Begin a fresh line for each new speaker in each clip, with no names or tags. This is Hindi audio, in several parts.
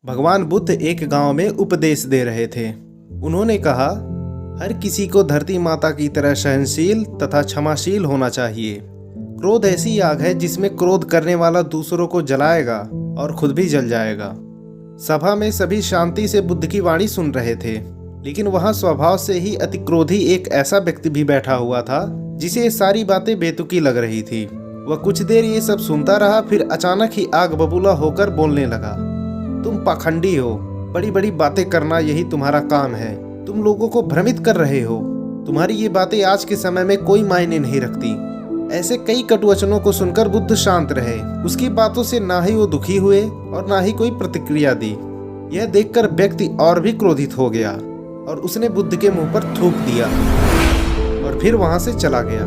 भगवान बुद्ध एक गांव में उपदेश दे रहे थे। उन्होंने कहा, हर किसी को धरती माता की तरह सहनशील तथा क्षमाशील होना चाहिए। क्रोध ऐसी आग है जिसमें क्रोध करने वाला दूसरों को जलाएगा और खुद भी जल जाएगा। सभा में सभी शांति से बुद्ध की वाणी सुन रहे थे, लेकिन वहां स्वभाव से ही अतिक्रोधी एक ऐसा व्यक्ति भी बैठा हुआ था जिसे ये सारी बातें बेतुकी लग रही थी। वह कुछ देर ये सब सुनता रहा, फिर अचानक ही आग बबूला होकर बोलने लगा, तुम पाखंडी हो, बड़ी बड़ी बातें करना यही तुम्हारा काम है। तुम लोगों को भ्रमित कर रहे हो। तुम्हारी ये बातें आज के समय में कोई मायने नहीं रखती। ऐसे कई कटु वचनों को सुनकर बुद्ध शांत रहे। उसकी बातों से ना ही वो दुखी हुए और ना ही कोई प्रतिक्रिया दी। यह देखकर व्यक्ति और भी क्रोधित हो गया और उसने बुद्ध के मुंह पर थूक दिया और फिर वहां से चला गया।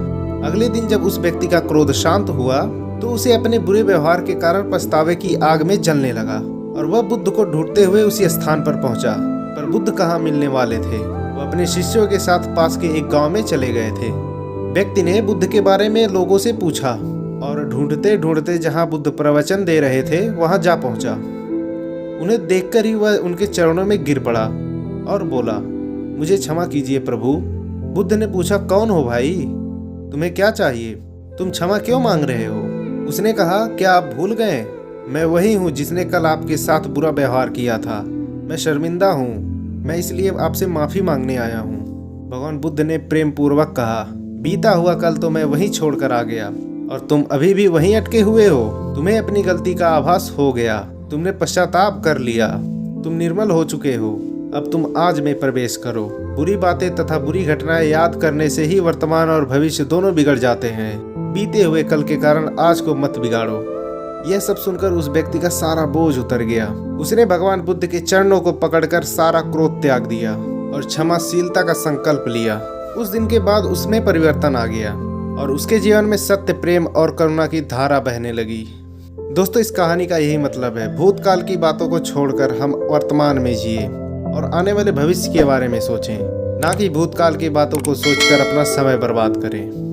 अगले दिन जब उस व्यक्ति का क्रोध शांत हुआ तो उसे अपने बुरे व्यवहार के कारण पछतावे की आग में जलने लगा और वह बुद्ध को ढूंढते हुए उसी स्थान पर पहुंचा। पर बुद्ध कहाँ मिलने वाले थे। वह अपने शिष्यों के साथ पास के एक गांव में चले गए थे। व्यक्ति ने बुद्ध के बारे में लोगों से पूछा और ढूंढते ढूंढते जहां बुद्ध प्रवचन दे रहे थे वहां जा पहुंचा। उन्हें देखकर ही वह उनके चरणों में गिर पड़ा और बोला, मुझे क्षमा कीजिए प्रभु। बुद्ध ने पूछा, कौन हो भाई, तुम्हें क्या चाहिए, तुम क्षमा क्यों मांग रहे हो? उसने कहा, क्या आप भूल गए, मैं वही हूँ जिसने कल आपके साथ बुरा व्यवहार किया था। मैं शर्मिंदा हूँ, मैं इसलिए आपसे माफी मांगने आया हूँ। भगवान बुद्ध ने प्रेम पूर्वक कहा, बीता हुआ कल तो मैं वहीं छोड़कर आ गया और तुम अभी भी वहीं अटके हुए हो। तुम्हें अपनी गलती का आभास हो गया, तुमने पश्चाताप कर लिया, तुम निर्मल हो चुके हो। अब तुम आज में प्रवेश करो। बुरी बातें तथा बुरी घटनाएं याद करने से ही वर्तमान और भविष्य दोनों बिगड़ जाते हैं। बीते हुए कल के कारण आज को मत बिगाड़ो। यह सब सुनकर उस व्यक्ति का सारा बोझ उतर गया। उसने भगवान बुद्ध के चरणों को पकड़कर सारा क्रोध त्याग दिया और क्षमाशीलता का संकल्प लिया। उस दिन के बाद उसमें परिवर्तन आ गया और उसके जीवन में सत्य, प्रेम और करुणा की धारा बहने लगी। दोस्तों, इस कहानी का यही मतलब है, भूतकाल की बातों को छोड़कर हम वर्तमान में जिए और आने वाले भविष्य के बारे में सोचें, ना कि भूतकाल की बातों को सोचकर अपना समय बर्बाद करें।